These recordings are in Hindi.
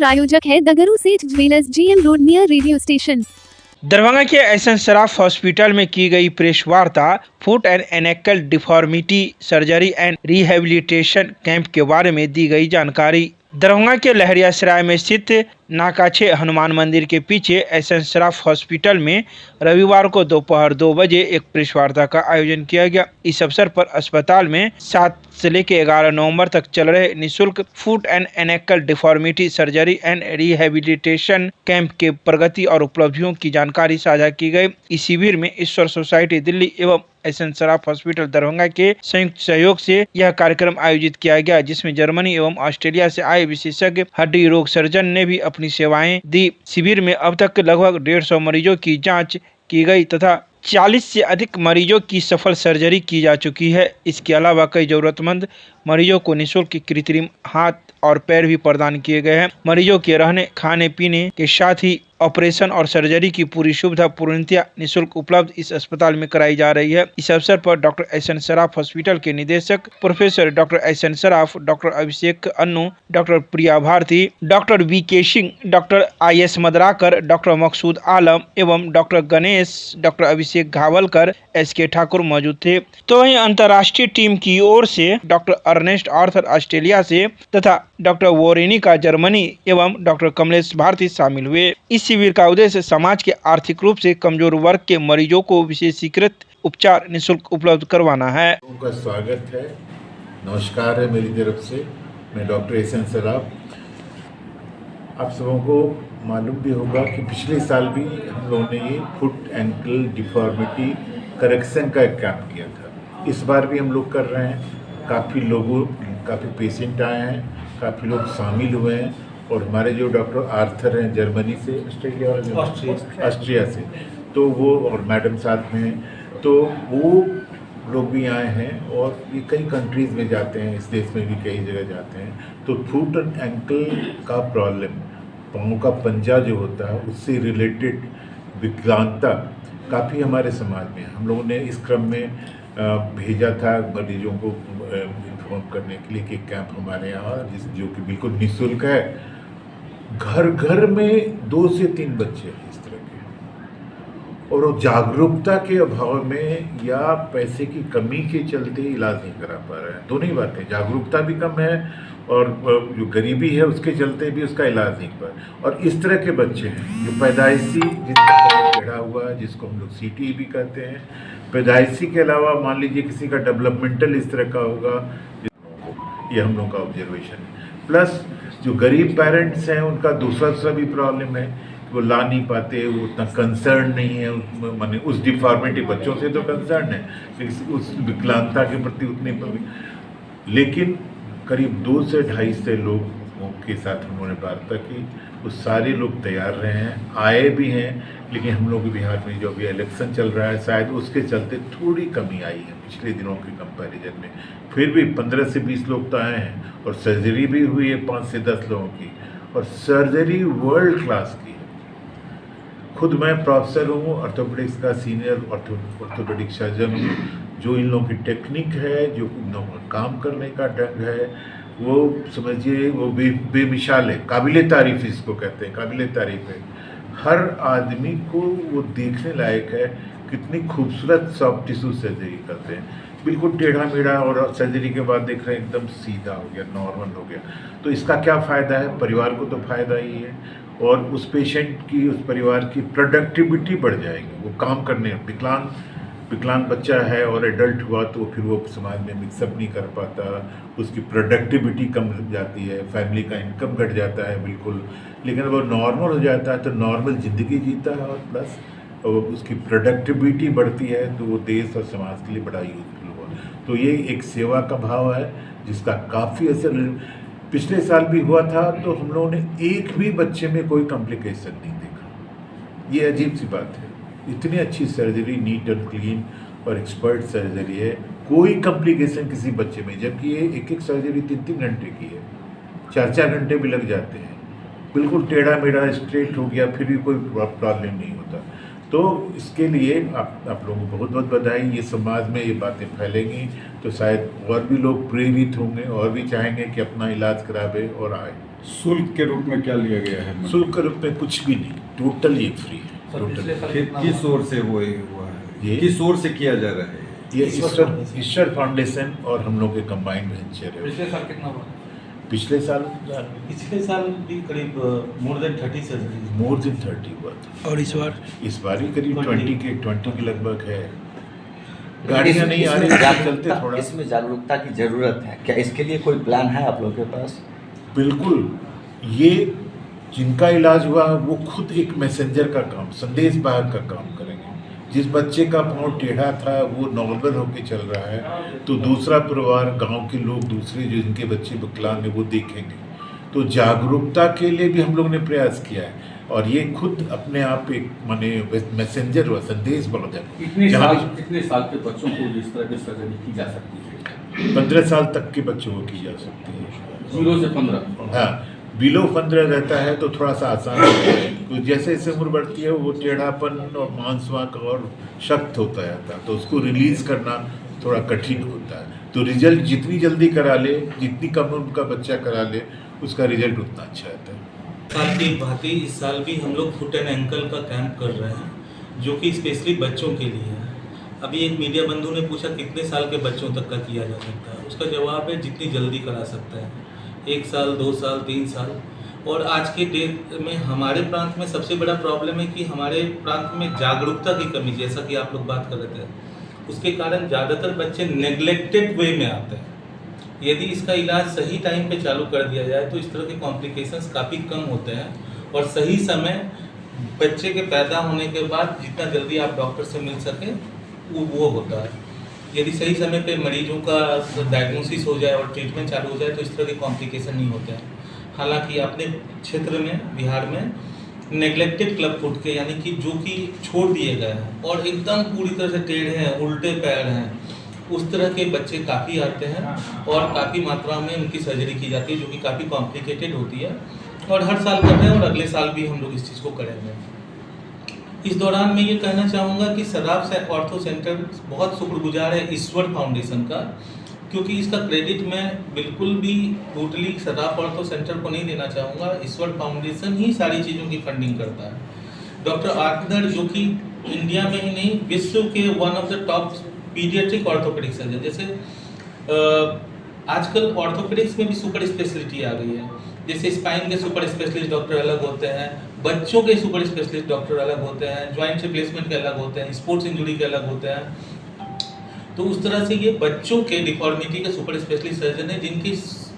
प्रायोजक है Dagru Seth jewellers, GM road near radio station. Darbhanga के एसएन सराफ हॉस्पिटल में की गई प्रेस वार्ता foot and ankle deformity surgery and rehabilitation camp के बारे में दी गई जानकारी। दरभंगा के लहरियासराय में स्थित नाकाछे हनुमान मंदिर के पीछे एसएन सराफ हॉस्पिटल में रविवार को दोपहर 2 बजे एक प्रेस वार्ता का आयोजन किया गया। इस अवसर पर अस्पताल में 7 से लेकर 11 नवंबर तक चल रहे निःशुल्क foot and ankle deformity surgery and rehabilitation camp के प्रगति और उपलब्धियों की जानकारी साझा की गई। इस शिविर में ईश्वर सोसाइटी दिल्ली एवं एसएन सराफ हॉस्पिटल दरभंगा के संयुक्त सहयोग से यह कार्यक्रम आयोजित किया गया, जिसमें जर्मनी एवं ऑस्ट्रेलिया से आए विशेषज्ञ हड्डी रोग सर्जन ने भी अपनी सेवाएं दी। शिविर में अब तक लगभग 150 मरीजों की जांच की गई तथा 40 से अधिक मरीजों की सफल सर्जरी की जा चुकी है। इसके अलावा कई जरूरतमंद मरीजों को निःशुल्क कृत्रिम हाथ और पैर भी प्रदान किए गए हैं। मरीजों के रहने खाने पीने के साथ ही ऑपरेशन और सर्जरी की पूरी सुविधा पूर्णतया निःशुल्क उपलब्ध इस अस्पताल में कराई जा रही है। इस अवसर पर डॉक्टर एसएन सराफ हॉस्पिटल के निदेशक professor doctor SN Saraf, doctor Abhishek Annu, doctor Priya Bharti, doctor VK Singh, doctor IS Madrakar, doctor Maqsood Alam एवं doctor Ganesh, doctor Abhishek Ghawalkar, SK Thakur मौजूद थे। तो वहीं अंतर्राष्ट्रीय टीम की ओर से डॉक्टर अर्नेस्ट आर्थर ऑस्ट्रेलिया से तथा डॉक्टर वोरेनिका जर्मनी एवं डॉक्टर कमलेश भारती शामिल हुए। इस शिविर का उद्देश्य समाज के आर्थिक रूप से कमजोर वर्ग के मरीजों को विशेषीकृत उपचार निःशुल्क उपलब्ध करवाना है। उनका स्वागत है, नमस्कार है मेरी तरफ से। मैं डॉक्टर एसएन सराफ। आप सबों को मालूम भी होगा कि पिछले साल भी हम लोगों ने ये फुट एंकल डिफॉर्मिटी करेक्शन का एक कैंप किया था। इस बार भी हम लोग कर रहे हैं। काफ़ी पेशेंट आए हैं, काफ़ी लोग शामिल हुए हैं और हमारे जो डॉक्टर आर्थर हैं जर्मनी से, ऑस्ट्रिया से, तो वो और मैडम साथ में हैं, तो वो लोग भी आए हैं और ये कई कंट्रीज़ में जाते हैं, इस देश में भी कई जगह जाते हैं। तो फुट एंड एंकल का प्रॉब्लम, पाँव का पंजा जो होता है उससे रिलेटेड विकलांगता काफ़ी हमारे समाज में। हम लोगों ने इस क्रम में भेजा था मरीजों को इन्फॉर्म करने के लिए कि कैंप हमारे यहाँ जो कि बिल्कुल निःशुल्क है। घर घर में 2 से 3 बच्चे हैं इस तरह के, और वो जागरूकता के अभाव में या पैसे की कमी के चलते इलाज नहीं करा पा रहे हैं। दोनों ही बातें, जागरूकता भी कम है और जो गरीबी है उसके चलते भी उसका इलाज नहीं कर पा। और इस तरह के बच्चे हैं जो पैदाइशी, जिनका टेढ़ा हुआ है, जिसको हम लोग CTE भी कहते हैं। पैदाइशी के अलावा मान लीजिए किसी का डेवलपमेंटल इस तरह का होगा, ये हम लोग का ऑब्जर्वेशन है। प्लस जो गरीब पेरेंट्स हैं उनका दूसरा भी प्रॉब्लम है, वो ला नहीं पाते, वो उतना कंसर्न नहीं है, माने उस डिफॉर्मिटी बच्चों से तो कंसर्न है लेकिन उस विकलांगता के प्रति उतने, लेकिन करीब 2 से 250 लोगों के साथ उन्होंने वार्ता की। वो सारे लोग तैयार रहे हैं, आए भी हैं, लेकिन हम लोग बिहार में जो अभी इलेक्शन चल रहा है शायद उसके चलते थोड़ी कमी आई है पिछले दिनों के कंपैरिजन में। फिर भी 15 से 20 लोग तो आए हैं और सर्जरी भी हुई है 5 से 10 लोगों की, और सर्जरी वर्ल्ड क्लास की है। खुद मैं प्रोफेसर हूँ, ऑर्थोपेडिक्स का सीनियर ऑर्थोपेडिक सर्जन हूँ। जो इन लोगों की टेक्निक है, जो इन लोगों का काम करने का ढंग है, वो समझिए वो बेमिसाल है, काबिले तारीफ़ इसको कहते हैं, काबिले तारीफ़ है। हर आदमी को वो देखने लायक है, कितनी खूबसूरत सॉफ्ट टिश्यू सर्जरी करते हैं, बिल्कुल टेढ़ा मेढ़ा, और सर्जरी के बाद देख रहे हैं एकदम सीधा हो गया, नॉर्मल हो गया। तो इसका क्या फ़ायदा है? परिवार को तो फ़ायदा ही है, और उस पेशेंट की, उस परिवार की प्रोडक्टिविटी बढ़ जाएगी। वो काम करने, विकलांग बच्चा है और एडल्ट हुआ तो फिर वो समाज में मिक्सअप नहीं कर पाता, उसकी प्रोडक्टिविटी कम लग जाती है, फैमिली का इनकम घट जाता है बिल्कुल। लेकिन वो नॉर्मल हो जाता है तो नॉर्मल ज़िंदगी जीता है, और प्लस उसकी प्रोडक्टिविटी बढ़ती है, तो वो देश और समाज के लिए बड़ा यूजफुल हुआ। तो ये एक सेवा का भाव है जिसका काफ़ी असर पिछले साल भी हुआ था। तो हम लोगों ने एक भी बच्चे में कोई कॉम्प्लिकेशन नहीं देखा। ये अजीब सी बात है, इतनी अच्छी सर्जरी, नीट एंड क्लीन और एक्सपर्ट सर्जरी है, कोई कॉम्प्लिकेशन किसी बच्चे में, जबकि ये एक सर्जरी 3-3 घंटे की है, 4-4 घंटे भी लग जाते हैं। बिल्कुल टेढ़ा मेढ़ा स्ट्रेट हो गया, फिर भी कोई प्रॉब्लम नहीं होता। तो इसके लिए आप लोगों को बहुत बहुत बधाई। ये समाज में ये बातें फैलेंगी तो शायद और भी लोग प्रेरित होंगे और भी चाहेंगे कि अपना इलाज करावे और आए। शुल्क के रूप में क्या लिया गया है? शुल्क के रूप में कुछ भी नहीं, टोटल ये फ्री है। टोटल किस ओर से हुआ है? ये किस ओर से किया जा रहा है? ये ईश्वर फाउंडेशन और हम लोग के कंबाइंड वेंचर है। पिछले साल कितना हुआ? पिछले साल भी करीब more than 30 surgery. More than 30 हुआ था। और इस बार ही करीब 20 के लगभग है। गाड़ियाँ नहीं आ रही, चलते थोड़ा। इसमें जागरूकता की जरूरत है क्या? इसके लिए कोई प्लान है आप लोगों के पास? बिल्कुल, ये जिनका इलाज हुआ वो खुद एक मैसेंजर का काम, संदेश वाहक का काम करेंगे। जिस बच्चे का पाँव टेढ़ा था वो नॉर्मल होके चल रहा है तो दूसरा परिवार, गांव के लोग, दूसरे जो जिनके बच्चे विकलांग हैं वो देखेंगे। तो जागरूकता के लिए भी हम लोग ने प्रयास किया है और ये खुद अपने आप एक माने मैसेंजर हुआ, संदेश वाहक। कितने साल के बच्चों को इस तरह की सर्जरी की जा सकती है? 15 साल तक के बच्चों को की जा सकती है। 0 से 15। हाँ, बिलो 15 रहता है तो थोड़ा सा आसान होता है। तो जैसे जैसे उम्र बढ़ती है वो टेढ़ापन और मांसवाक और सख्त होता जाता है तो उसको रिलीज करना थोड़ा कठिन होता है। तो रिजल्ट जितनी जल्दी करा ले, जितनी कम उम्र का बच्चा करा ले, उसका रिजल्ट उतना अच्छा आता है। साल की भांति इस साल भी हम लोग फुट एंड एंकल का कैंप कर रहे हैं जो कि स्पेशली बच्चों के लिए है। अभी एक मीडिया बंधु ने पूछा कितने साल के बच्चों तक का किया जा सकता है। उसका जवाब है जितनी जल्दी करा सकते हैं, 1 साल, 2 साल, 3 साल। और आज के डेट में हमारे प्रांत में सबसे बड़ा प्रॉब्लम है कि हमारे प्रांत में जागरूकता की कमी, जैसा कि आप लोग बात कर रहे थे, उसके कारण ज़्यादातर बच्चे नेग्लेक्टेड वे में आते हैं। यदि इसका इलाज सही टाइम पे चालू कर दिया जाए तो इस तरह के कॉम्प्लिकेशंस काफ़ी कम होते हैं और सही समय बच्चे के पैदा होने के बाद जितना जल्दी आप डॉक्टर से मिल सके वो होता है। यदि सही समय पे मरीजों का डायग्नोसिस हो जाए और ट्रीटमेंट चालू हो जाए तो इस तरह के कॉम्प्लिकेशन नहीं होते हैं। हालांकि अपने क्षेत्र में, बिहार में नेग्लेक्टेड क्लब फुट के, यानी कि जो कि छोड़ दिए गए हैं और एकदम पूरी तरह से टेढ़े हैं, उल्टे पैर हैं, उस तरह के बच्चे काफ़ी आते हैं और काफ़ी मात्रा में उनकी सर्जरी की जाती है जो कि काफ़ी कॉम्प्लिकेटेड होती है। और हर साल कर रहे हैं और अगले साल भी हम लोग इस चीज़ को करेंगे। इस दौरान मैं ये कहना चाहूँगा कि सराफ से ऑर्थो सेंटर बहुत शुक्रगुजार है ईश्वर फाउंडेशन का, क्योंकि इसका क्रेडिट मैं बिल्कुल भी टोटली सराफ ऑर्थो सेंटर को नहीं देना चाहूँगा। ईश्वर फाउंडेशन ही सारी चीज़ों की फंडिंग करता है। डॉक्टर आर्कदर जो कि इंडिया में ही नहीं विश्व के one of the top paediatric orthopaedic surgeon, जैसे आजकल ऑर्थोपेडिक्स में भी सुपर स्पेशलिटी आ गई है। जैसे स्पाइन के सुपर स्पेशलिस्ट डॉक्टर अलग होते हैं, बच्चों के सुपर स्पेशलिस्ट डॉक्टर अलग होते हैं, जॉइंट रिप्लेसमेंट के अलग होते हैं, स्पोर्ट्स इंजरी के अलग होते हैं। तो उस तरह से ये बच्चों के डिफॉर्मिटी के सुपर स्पेशलिस्ट सर्जन है जिनकी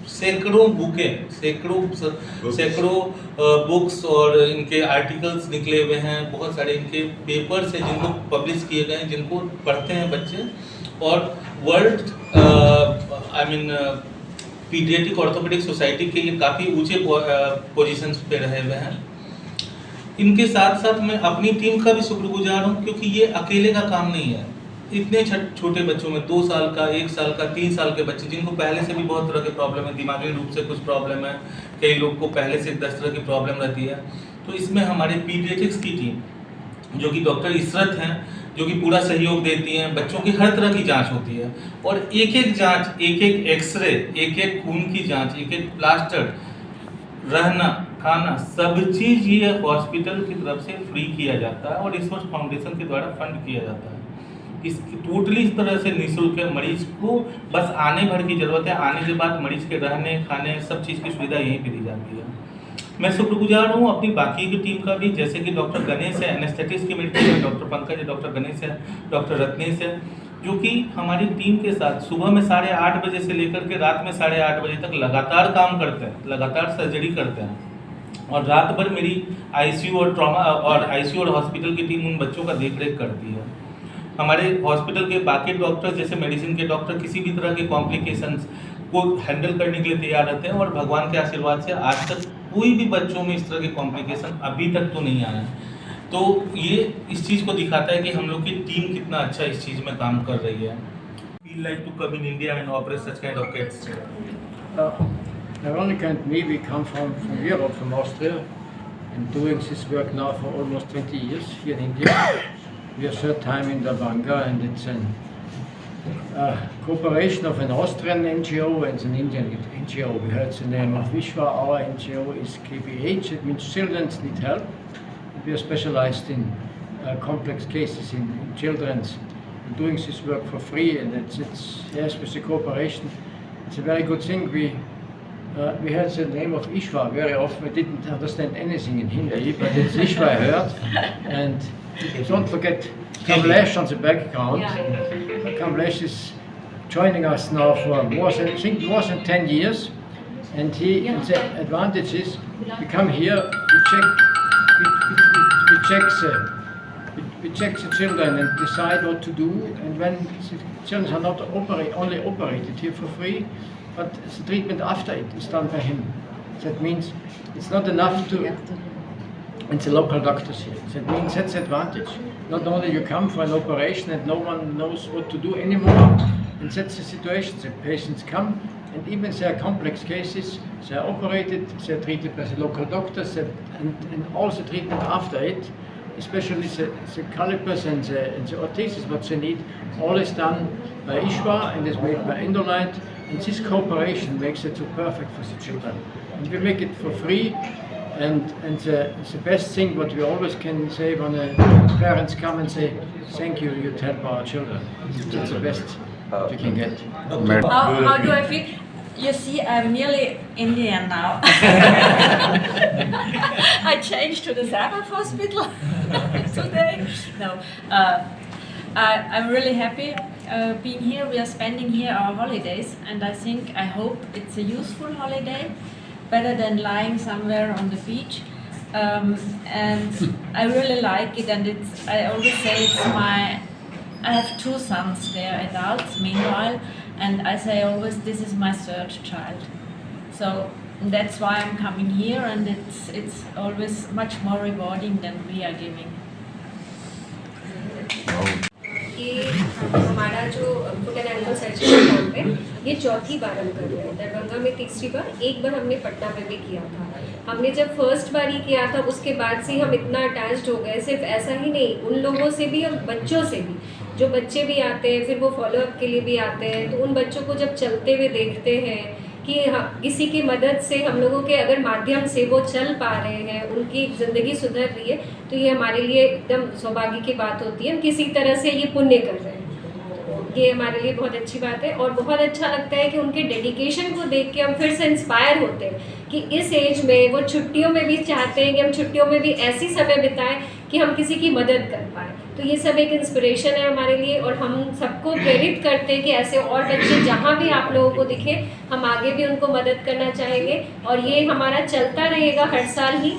सैकड़ों बुकें, सैकड़ों बुक्स और इनके आर्टिकल्स निकले हुए हैं। बहुत सारे इनके पेपर्स हैं जिनको पब्लिश किए गए हैं, जिनको पढ़ते हैं बच्चे। और वर्ल्ड पीडियाट्रिक ऑर्थोपेडिक सोसाइटी के ये काफ़ी ऊंचे पोजीशंस पे रहे हुए हैं। इनके साथ साथ मैं अपनी टीम का भी शुक्रगुजार हूँ, क्योंकि ये अकेले का काम नहीं है। इतने छोटे बच्चों में 2 साल का, 1 साल का, 3 साल के बच्चे जिनको पहले से भी बहुत तरह के प्रॉब्लम है, दिमागी रूप से कुछ प्रॉब्लम है, कई लोग को पहले से 10 तरह की प्रॉब्लम रहती है। तो इसमें हमारे पीडियाट्रिक्स की टीम जो कि डॉक्टर इशरत हैं, जो कि पूरा सहयोग देती हैं, बच्चों की हर तरह की जांच होती है और एक-एक जांच, एक-एक एक्सरे, एक-एक खून की जांच, एक-एक प्लास्टर, रहना, खाना, सब चीज़ ये हॉस्पिटल की तरफ से फ्री किया जाता है और ईश्वर फाउंडेशन के द्वारा फंड किया जाता है। इस टोटली इस तरह से निःशुल्क है। मरीज को बस आने भर की ज़रूरत है, आने के बाद मरीज के रहने, खाने, सब चीज़ की सुविधा यहीं पर दी जाती है। मैं शुक्रगुजार हूँ अपनी बाकी की टीम का भी, जैसे कि डॉक्टर गणेश है, एनेस्थेटिक्स की मेरी टीम है, डॉक्टर पंकज है, डॉक्टर गणेश है, डॉक्टर रत्नेश है, जो कि हमारी टीम के साथ सुबह में 8:30 बजे से लेकर के रात में 8:30 बजे तक लगातार काम करते हैं, लगातार सर्जरी करते हैं। और रात भर मेरी आईसीयू और ट्रॉमा और आईसीयू और हॉस्पिटल की टीम उन बच्चों का देखरेख करती है। हमारे हॉस्पिटल के बाकी डॉक्टर, जैसे मेडिसिन के डॉक्टर, किसी भी तरह के कॉम्प्लिकेशंस को हैंडल करने के लिए तैयार रहते हैं और भगवान के आशीर्वाद से आज तक कोई भी बच्चों में इस तरह के कॉम्प्लिकेशन अभी तक तो नहीं आया है। तो ये इस चीज़ को दिखाता है कि हम लोग की टीम कितना अच्छा इस चीज़ में काम कर रही है। Feel like to come in India and operate such kind of kits? Veronica and me, we come from Europe, from Austria, and doing this work now for almost 20 years here in India. We are third time in Darbhanga, and it's a cooperation of an Austrian NGO and an Indian NGO. We heard the name of Vishwa. Our NGO is KBH. It means Children Need Help. We are specialized in complex cases in children's, doing this work for free, and it's yes, with the cooperation. It's a very good thing. We heard the name of Ishwa very often. We didn't understand anything in Hindi, but it's Ishwa I heard. And don't forget Kamlesh on the background. Kamlesh is joining us now for more than 10 years, and the advantage is we come here, we check the children and decide what to do, and when the children are not only operated here for free, but the treatment after it is done by him. That means it's not enough to, and the local doctors here. That means that's the advantage. Not only you come for an operation and no one knows what to do anymore, and that's the situation. The patients come, and even if they are complex cases, they are operated, they are treated by the local doctors, and all the treatment after it, especially the calipers and the orthesis, what they need, all is done by Ishwa and is made by Endolight, and this cooperation makes it so perfect for the children. And we make it for free, and the best thing what we always can say when parents come and say, thank you, you help our children. That's the best we can get. How do I feel? You see, I'm nearly Indian now. I changed to the Sabbath Hospital today. No, I'm really happy being here. We are spending here our holidays, and I hope it's a useful holiday, better than lying somewhere on the beach. And I really like it, and I always say I have two sons, they're adults meanwhile, and I say always this is my third child. So that's why I'm coming here, and it's always much more rewarding than we are giving. हमारा जो foot and ankle surgery camp है ये चौथी बार हम कर रहे हैं। दरभंगा में तीसरी बार, एक बार हमने पटना में भी किया था। हमने जब फर्स्ट बार ही किया था उसके बाद से हम इतना अटैच्ड हो गए। सिर्फ ऐसा ही नहीं, उन लोगों से भी और बच्चों से भी, जो बच्चे भी आते हैं फिर वो फॉलोअप के लिए भी आते हैं, तो उन बच्चों को जब चलते हुए देखते हैं कि किसी की मदद से हम लोगों के अगर माध्यम से वो चल पा रहे हैं, उनकी ज़िंदगी सुधर रही है, तो ये हमारे लिए एकदम सौभाग्य की बात होती है। हम किसी तरह से ये पुण्य कर रहे हैं, ये हमारे लिए बहुत अच्छी बात है। और बहुत अच्छा लगता है कि उनके डेडिकेशन को देख के हम फिर से इंस्पायर होते हैं कि इस एज में वो छुट्टियों में भी चाहते हैं कि हम छुट्टियों में भी ऐसी समय बिताएं कि हम किसी की मदद कर पाएँ। तो ये सब एक इंस्पिरेशन है हमारे लिए, और हम सबको प्रेरित करते हैं कि ऐसे और बच्चे जहाँ भी आप लोगों को दिखे, हम आगे भी उनको मदद करना चाहेंगे। और ये हमारा चलता रहेगा हर साल ही,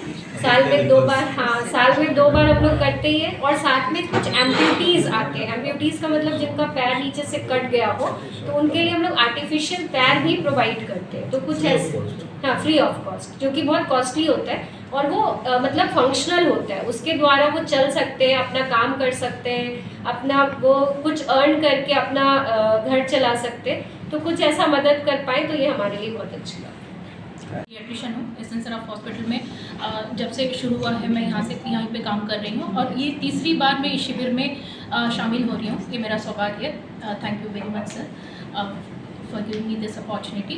साल में 2 बार, हाँ साल में 2 बार हम लोग करते ही हैं। और साथ में कुछ एम्प्यूटीज़ आते हैं। एम्प्यूटीज़ का मतलब जिनका पैर नीचे से कट गया हो, तो उनके लिए हम लोग आर्टिफिशियल पैर भी प्रोवाइड करते हैं। तो कुछ ऐसे, हाँ फ्री ऑफ कॉस्ट, जो कि बहुत कॉस्टली होता है, और वो मतलब फंक्शनल होता है। उसके द्वारा वो चल सकते हैं, अपना काम कर सकते हैं, अपना वो कुछ अर्न करके अपना घर चला सकते हैं। तो कुछ ऐसा मदद कर पाए तो ये हमारे लिए बहुत अच्छी बात है। पीडियाट्रिशियन हूँ एसेंस सराफ हॉस्पिटल में। जब से शुरू हुआ है मैं यहाँ पे काम कर रही हूँ, और ये तीसरी बार मैं इस शिविर में शामिल हो रही हूँ। ये मेरा सौभाग्य है। Thank you very much sir for giving me this opportunity.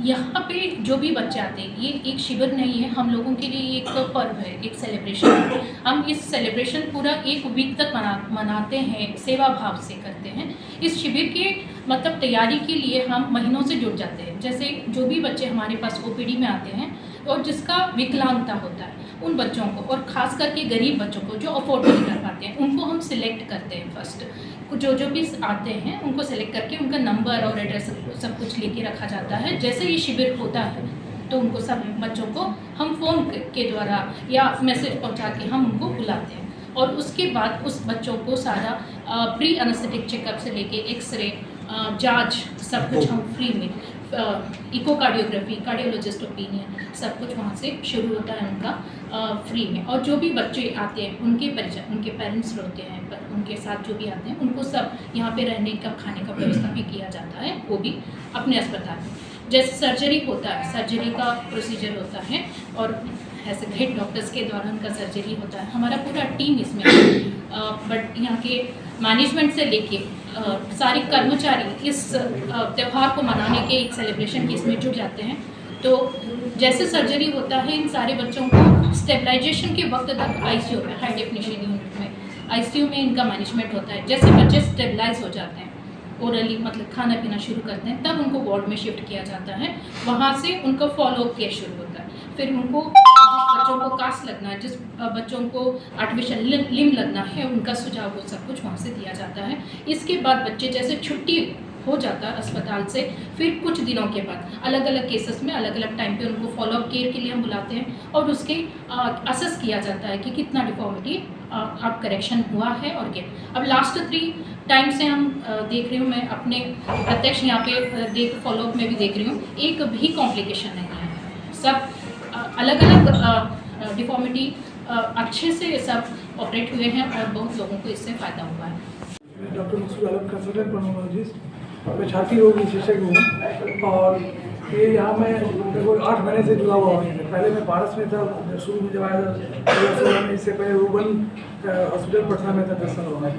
यहाँ पे जो भी बच्चे आते हैं, ये एक शिविर नहीं है, हम लोगों के लिए एक पर्व है, एक सेलिब्रेशन है। हम इस सेलिब्रेशन पूरा 1 वीक तक मनाते हैं, सेवा भाव से करते हैं। इस शिविर के मतलब तैयारी के लिए हम महीनों से जुट जाते हैं। जैसे जो भी बच्चे हमारे पास ओपीडी में आते हैं और जिसका विकलांगता होता है, उन बच्चों को, और ख़ास करके गरीब बच्चों को जो अफोर्ड नहीं कर पाते हैं, उनको हम सिलेक्ट करते हैं। फर्स्ट जो भी आते हैं उनको सेलेक्ट करके उनका नंबर और एड्रेस सब कुछ लेके रखा जाता है। जैसे ही शिविर होता है तो उनको सब बच्चों को हम फ़ोन के द्वारा या मैसेज पहुंचा के हम उनको बुलाते हैं, और उसके बाद उस बच्चों को सारा प्री एनेस्थेटिक चेकअप से लेके एक्सरे, जांच, सब कुछ हम फ्री में, इकोकार्डियोग्राफी, कार्डियोलॉजिस्ट ओपिनियन, सब कुछ वहाँ से शुरू होता है उनका फ्री में। और जो भी बच्चे आते हैं उनके परिजन, उनके पेरेंट्स होते हैं, उनके साथ जो भी आते हैं उनको सब यहाँ पे रहने का, खाने का व्यवस्था भी किया जाता है, वो भी अपने अस्पताल में। जैसे सर्जरी होता है, सर्जरी का प्रोसीजर होता है, और ऐसे ग्रेट डॉक्टर्स के द्वारा उनका सर्जरी होता है। हमारा पूरा टीम इसमें बट यहाँ के मैनेजमेंट से लेके सारे कर्मचारी इस त्यौहार को मनाने के एक सेलिब्रेशन के इसमें जुड़ जाते हैं। तो जैसे सर्जरी होता है इन सारे बच्चों को स्टेबलाइजेशन के वक्त तक आईसीयू में, हाई डेफिनेशन यूनिट में आईसीयू में इनका मैनेजमेंट होता है। जैसे बच्चे स्टेबलाइज हो जाते हैं, ओरली मतलब खाना पीना शुरू करते हैं, तब उनको वार्ड में शिफ्ट किया जाता है। वहाँ से उनका फॉलोअप केयर शुरू होता है। फिर उनको जिस बच्चों को कास्ट लगना है, जिस बच्चों को आर्टिफिशियल लिम्ब लगना है, उनका सुझाव वो सब कुछ वहाँ से दिया जाता है। इसके बाद बच्चे जैसे छुट्टी हो जाता है अस्पताल से, फिर कुछ दिनों के बाद अलग अलग केसेस में अलग अलग टाइम पे उनको फॉलोअप केयर के लिए हम बुलाते हैं और उसके असेस किया जाता है कि कितना डिफॉर्मिटी अब करेक्शन हुआ है और क्या। अब लास्ट 3 टाइम से हम देख रही हूँ, मैं अपने प्रत्यक्ष यहाँ पे फॉलोअप में भी देख रही हूँ, एक भी कॉम्प्लिकेशन नहीं है। सब अलग अलग डिफॉर्मिटी अच्छे से सब ऑपरेट हुए हैं और बहुत लोगों को इससे फ़ायदा हुआ है। डॉक्टर मकसूद आलम, कंसल्टेंट पल्मोनोलॉजिस्ट, मैं छाती रोग विशेषज्ञ हूँ और ये यहाँ मैं लगभग 8 महीने से जुड़ा हुआ हूँ। पहले मैं पारस में था, शुरू में जब आया था 2016 में, इससे पहले रूबन हॉस्पिटल पटना में था 10 साल हुआ।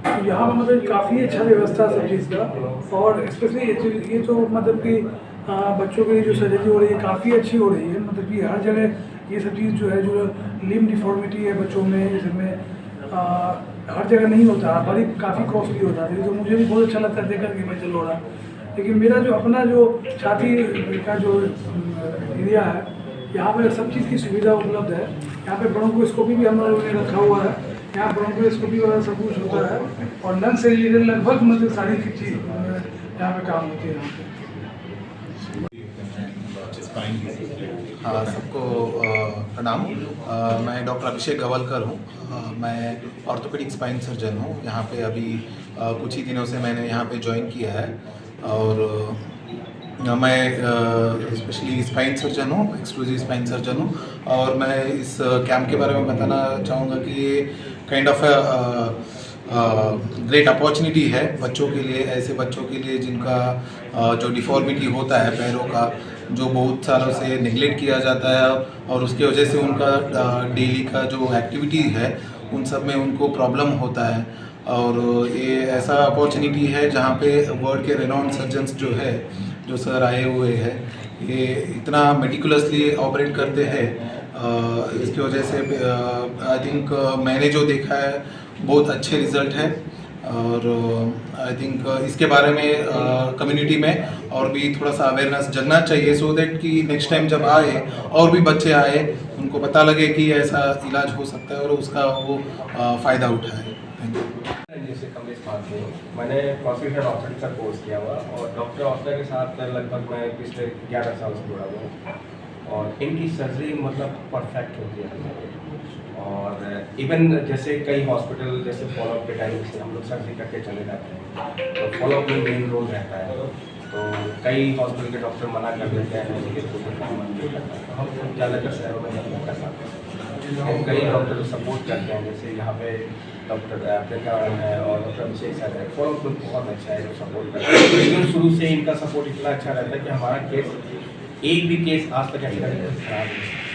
तो यहाँ पर मतलब काफ़ी अच्छा व्यवस्था सब चीज़ का, और स्पेशली ये तो मतलब कि बच्चों के लिए जो सर्जरी हो रही है काफ़ी अच्छी हो रही है। मतलब कि हर जगह ये सब चीज़ जो है, जो लिम्ब डिफॉर्मिटी है बच्चों में, इसमें हर जगह नहीं होता, बड़ी काफ़ी कॉस्टली होता है। तो मुझे भी बहुत अच्छा लगता है देख कर के मैं चल रहा। लेकिन मेरा जो अपना जो छाती का जो एरिया है, यहाँ पर सब चीज़ की सुविधा उपलब्ध है। यहाँ पे ब्रोंकोस्कोपी भी हम लोगों ने रखा हुआ है। यहाँ ब्रोंकोस्कोपी वगैरह सब कुछ होता है और लंग से रिलेटेड लगभग मतलब सारी चीज़ यहाँ पे काम होती है। यहाँ पे हाँ, सबको प्रणाम। मैं डॉक्टर अभिषेक गवलकर हूँ। मैं ऑर्थोपेडिक स्पाइन सर्जन हूँ। यहाँ पे अभी कुछ ही दिनों से मैंने यहाँ पे ज्वाइन किया है और मैं स्पेशली स्पाइन सर्जन हूँ, एक्सक्लूसिव स्पाइन सर्जन हूँ। और मैं इस कैंप के बारे में बताना चाहूँगा कि ये काइंड ऑफ ग्रेट अपॉर्चुनिटी है बच्चों के लिए, ऐसे बच्चों के लिए जिनका जो डिफॉर्मिटी होता है पैरों का, जो बहुत सालों से नेग्लेक्ट किया जाता है और उसकी वजह से उनका डेली का जो एक्टिविटी है उन सब में उनको प्रॉब्लम होता है। और ये ऐसा अपॉर्चुनिटी है जहाँ पे वर्ल्ड के रेनॉन्ड सर्जन्स जो है, जो सर आए हुए हैं, ये इतना मेटिकुलसली ऑपरेट करते हैं। इसकी वजह से आई थिंक मैंने जो देखा है बहुत अच्छे रिज़ल्ट है। और आई थिंक इसके बारे में कम्युनिटी में और भी थोड़ा सा अवेयरनेस जगना चाहिए, सो दैट कि नेक्स्ट टाइम जब आए और भी बच्चे आए उनको पता लगे कि ऐसा इलाज हो सकता है और उसका वो फ़ायदा उठाए। Thank you. जैसे कमलेश पांडे, मैंने कॉन्स्टिट्यूशन ऑफिसर का कोर्स किया हुआ और डॉक्टर ऑफिसर के साथ लगभग मैं पिछले 11 साल से जुड़ा हुआ हूँ और इनकी सर्जरी मतलब परफेक्ट होती है। और इवन जैसे कई हॉस्पिटल जैसे फॉलोअप के टाइम से हम लोग सर्जरी करके चले जाते हैं तो फॉलोअप में मेन रोल रहता है। तो कई हॉस्पिटल के डॉक्टर मना कर देते हैं कि हम ज़्यादातर शहरों में नहीं कर पाते हैं। कई डॉक्टर सपोर्ट करते हैं, जैसे यहाँ पे डॉक्टर प्रियंका है और डॉक्टर अभिषेक सर है, फॉलोअप में बहुत अच्छा है, जो सपोर्ट करते हैं। लेकिन शुरू से इनका सपोर्ट इतना अच्छा रहता है कि हमारा केस, एक भी केस आज तक ऐसा नहीं खराब है।